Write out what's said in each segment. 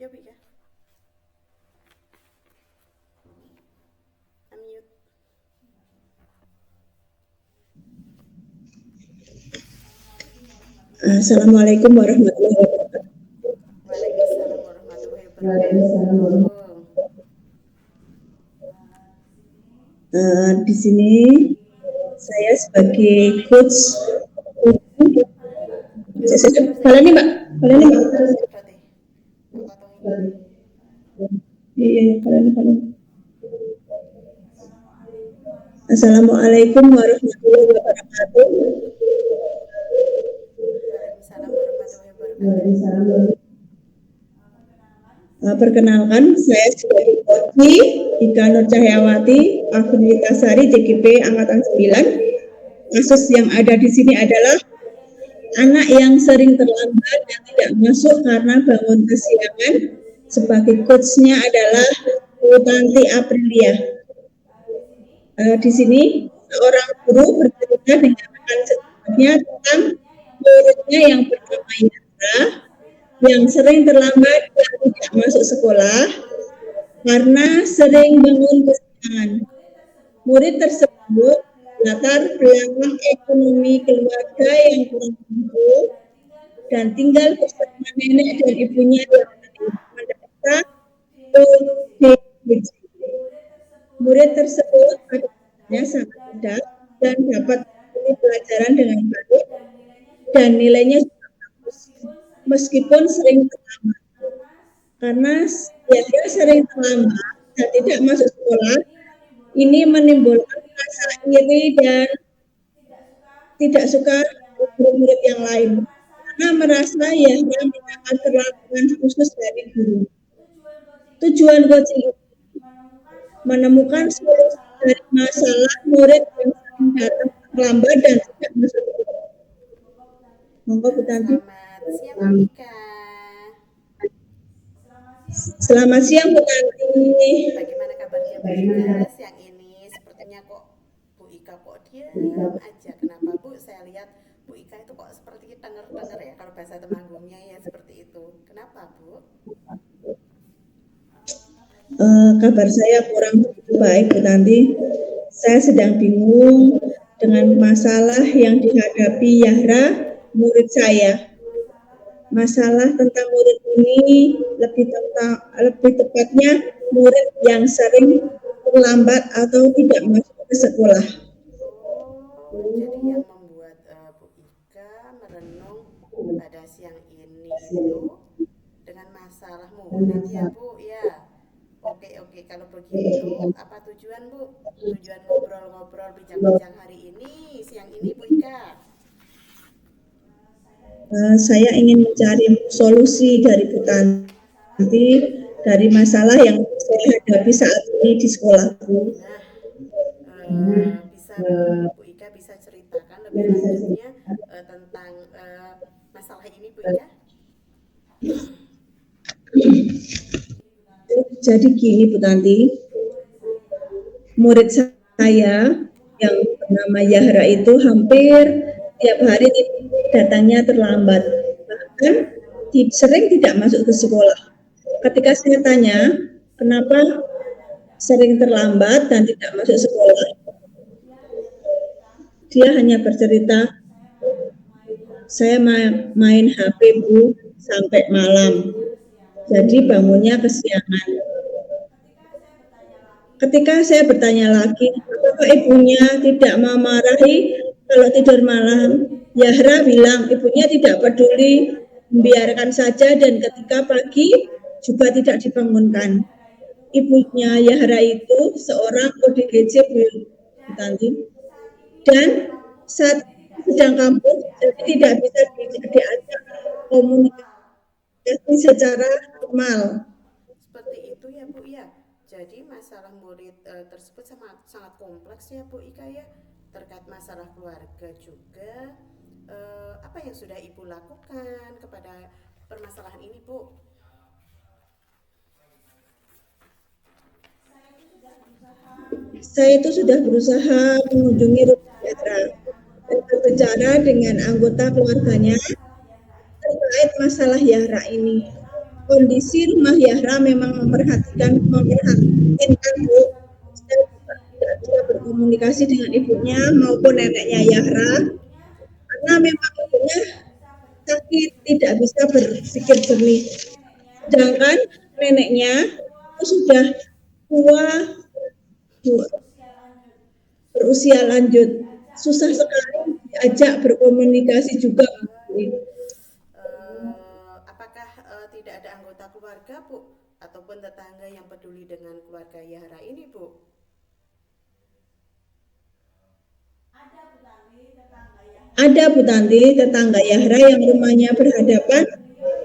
Ya, Bu ya. Unmute. Assalamualaikum warahmatullahi wabarakatuh. Waalaikumsalam warahmatullahi wabarakatuh. Di sini saya sebagai coach. Kalian nih Mbak, kalian nih Mbak. Berarti tak potong ini. Iya, kalian. Assalamualaikum warahmatullahi wabarakatuh. Waalaikumsalam warahmatullahi wabarakatuh. Perkenalkan, saya sebagai coach Ika Nur Cahyawati, Akunitasari JGP Angkatan 9. Kasus yang ada di sini adalah anak yang sering terlambat dan tidak masuk karena bangun kesiangan. Sebagai coachnya adalah Bu Tanti Aprilia. Di sini seorang guru bercerita dengan rekan sekolahnya tentang muridnya yang bernama Yara yang sering terlambat dan tidak masuk sekolah karena sering bangun kesiangan. Murid tersebut latar belakang ekonomi keluarga yang kurang mampu dan tinggal bersama nenek dan ibunya yang menderita ODGJ. Murid tersebut adanya sangat mudah dan dapat mengikuti pelajaran dengan baik dan nilainya juga bagus meskipun sering terlambat. Karena dia sering terlambat dan tidak masuk sekolah, ini menimbulkan rasa iri dan tidak suka murid-murid yang lain karena merasa mendapat perlakuan khusus dari guru. Tujuan coaching menemukan solusi dari masalah murid yang sering datang terlambat dan tidak masuk sekolah. Monggo Bu Tanti. Selamat siang, Bu Ika. Selamat siang Bu Tanti. Bagaimana kabarnya Bu Ika siang ini? Sepertinya kok Bu Ika kok diam aja. Kenapa Bu? Saya lihat Bu Ika itu kok seperti denger-denger ya, kalau bahasa Temanggungnya ya seperti itu. Kenapa Bu? Kabar saya kurang baik Bu Tanti. Saya sedang bingung dengan masalah yang dihadapi Yahra, murid saya. Masalah tentang murid ini lebih tepatnya murid yang sering terlambat atau tidak masuk ke sekolah. Oh, jadi yang membuat Bu Ika merenung pada siang ini itu dengan masalah murid ya Bu ya. Oke, kalau begitu apa tujuan Bu? Tujuan ngobrol-ngobrol bincang-bincang hari ini, siang ini Bu Ika? Saya ingin mencari solusi dari Bu Tanti dari masalah yang saya hadapi saat ini di sekolahku. Nah, bisa Bu Ika bisa ceritakan lebih lanjutnya tentang masalah ini Bu Ika? Jadi gini Bu Tanti, murid saya yang bernama Yahra itu hampir tiap hari datangnya terlambat, bahkan sering tidak masuk ke sekolah. Ketika saya tanya kenapa sering terlambat dan tidak masuk sekolah, dia hanya bercerita, saya main HP Bu sampai malam, jadi bangunnya kesiangan. Ketika saya bertanya lagi, apakah ibunya tidak memarahi kalau tidur malam? Yahra bilang ibunya tidak peduli, membiarkan saja dan ketika pagi juga tidak dibangunkan. Ibunya Yahra itu seorang ODGJ Bu Tanti dan saat sedang kampus jadi tidak bisa diajak komunikasi secara normal. Seperti itu ya Bu ya. Jadi masalah murid tersebut sangat kompleks ya Bu Ika ya. Terkait masalah keluarga juga. Apa yang sudah Ibu lakukan kepada permasalahan ini Bu? Saya itu sudah berusaha mengunjungi rumah Yahra dan berbicara dengan anggota keluarganya terkait masalah Yahra ini. kondisi rumah Yahra memang memprihatinkan Bu. Saya juga tidak bisa berkomunikasi dengan ibunya maupun neneknya Yahra karena memang ibunya sakit, tidak bisa berpikir jernih. Sedangkan neneknya itu sudah tua, berusia lanjut, susah sekali diajak berkomunikasi juga. Apakah tidak ada anggota keluarga, Bu, ataupun tetangga yang peduli dengan keluarga Yahra ini, Bu? Ada Bu Tanti, tetangga Yahra yang rumahnya berhadapan.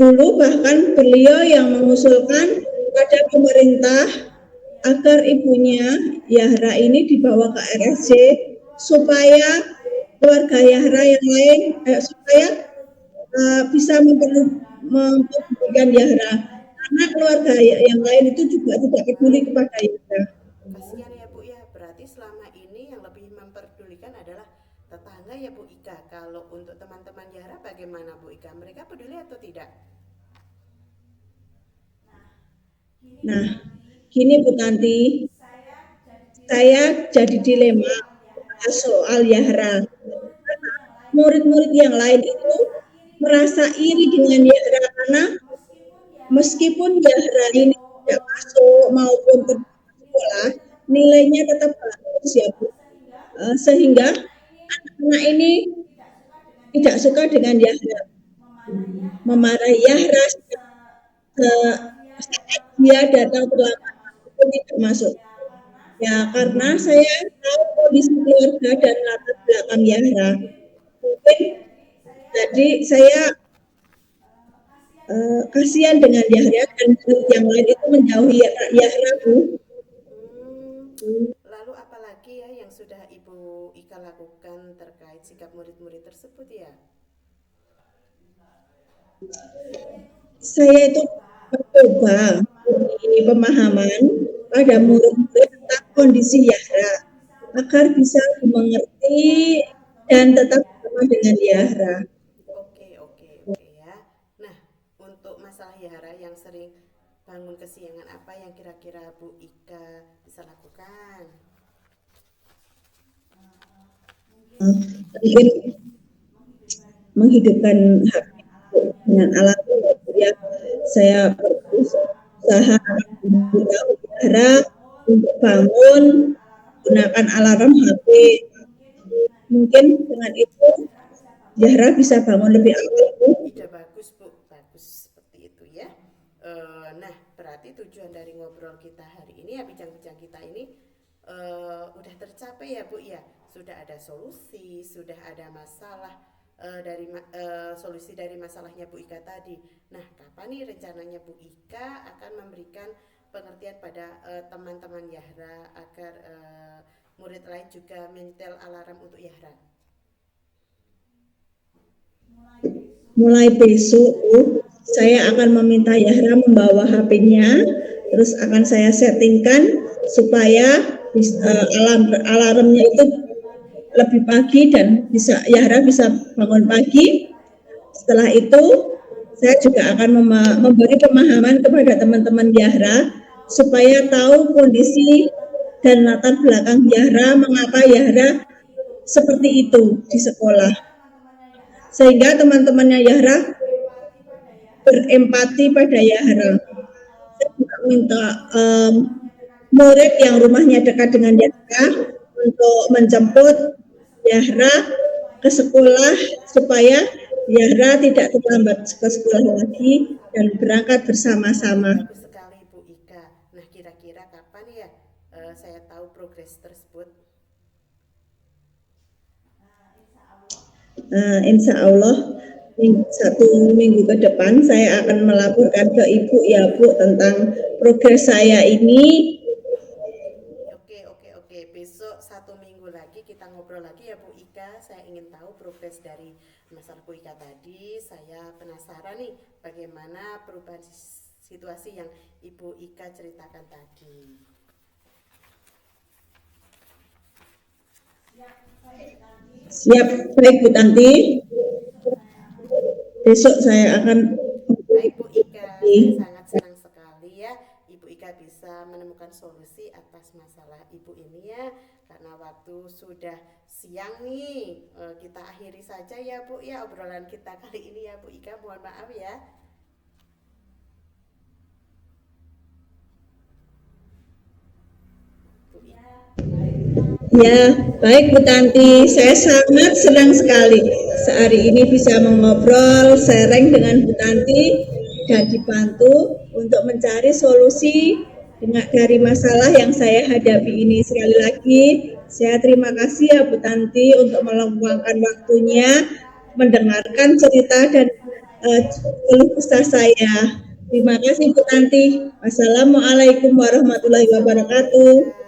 Dulu bahkan beliau yang mengusulkan pada pemerintah agar ibunya Yahra ini dibawa ke RSC supaya keluarga Yahra yang lain supaya bisa mempedulikan Yahra karena keluarga yang lain itu juga tidak peduli Wah, kepada Yahra. kasihan ya Bu ya. Berarti selama ini yang lebih memperdulikan adalah tetangga ya Bu Ika. Kalau untuk teman-teman Yahra bagaimana Bu Ika? Mereka peduli atau tidak? Nah, gini Bu Tanti, saya jadi dilema soal Yahra. Murid-murid yang lain itu merasa iri dengan Yahra karena meskipun Yahra ini tidak masuk maupun ke sekolah, nilainya tetap bagus ya Bu. Sehingga anak-anak ini tidak suka dengan Yahra, memarahi Yahra saat dia datang terlambat itu tidak masuk. Ya karena saya tahu kondisi keluarga dan latar belakang Yahra. Mungkin jadi saya kasihan dengan Yahya dan yang lain itu menjauhi Yahya Bu. Hmm, lalu apalagi ya yang sudah Ibu Ika lakukan terkait sikap murid-murid tersebut ya? Saya itu mencoba memberi pemahaman pada murid-murid tentang kondisi Yahya agar bisa mengerti dan tetap bersama dengan Yahya. Oke, oke, oke ya. Nah, untuk masalah Yahara yang sering bangun kesiangan apa yang kira-kira Bu Ika bisa lakukan? Mungkin menghidupkan HP dengan alat ya saya berusaha membuka udara untuk bangun gunakan alarm HP. Mungkin dengan itu Zahra bisa bangun lebih awal Bu. Ide bagus Bu, bagus seperti itu ya. Nah, berarti tujuan dari ngobrol kita hari ini ya, bincang-bincang kita ini udah tercapai ya Bu ya. Sudah ada solusi, sudah ada masalah solusi dari masalahnya Bu Ika tadi. Nah, kapan nih rencananya Bu Ika akan memberikan pengertian pada teman-teman Yahra agar murid lain juga menyetel alarm untuk Yahra? Mulai besok saya akan meminta Yahra membawa HP-nya, terus akan saya settingkan supaya alarmnya itu lebih pagi dan bisa Yahra bisa bangun pagi. Setelah itu saya juga akan memberi pemahaman kepada teman-teman Yahra supaya tahu kondisi dan latar belakang Yahra, mengapa Yahra seperti itu di sekolah. Sehingga teman-temannya Yahra berempati pada Yahra. Saya juga minta murid yang rumahnya dekat dengan Yahra untuk menjemput Yahra ke sekolah supaya Yahra tidak terlambat ke sekolah lagi dan berangkat bersama-sama. Bagus sekali Bu Ika. Nah, kira-kira kapan ya saya tahu progres tersebut? Insya Allah satu minggu ke depan saya akan melaporkan ke Ibu ya Bu tentang progres saya ini. Oke, oke, oke. Besok 1 minggu lagi kita ngobrol lagi ya Bu Ika. Saya ingin tahu progres dari masalah Bu Ika tadi. Saya penasaran nih bagaimana perubahan situasi yang Ibu Ika ceritakan tadi. Siap, baik Bu Tanti. Besok saya akan Baik Bu Ika, saya sangat senang sekali ya Ibu Ika bisa menemukan solusi atas masalah Ibu ini ya. Karena waktu sudah siang nih, kita akhiri saja ya Bu ya obrolan kita kali ini ya Bu Ika. Mohon maaf ya. Bu Ika. Ya, baik Bu Tanti, saya sangat senang sekali sehari ini bisa mengobrol, sharing dengan Bu Tanti dan dibantu untuk mencari solusi dari masalah yang saya hadapi ini. Sekali lagi, saya terima kasih ya Bu Tanti untuk meluangkan waktunya, mendengarkan cerita dan keluh kesah saya. Terima kasih Bu Tanti. Wassalamualaikum warahmatullahi wabarakatuh.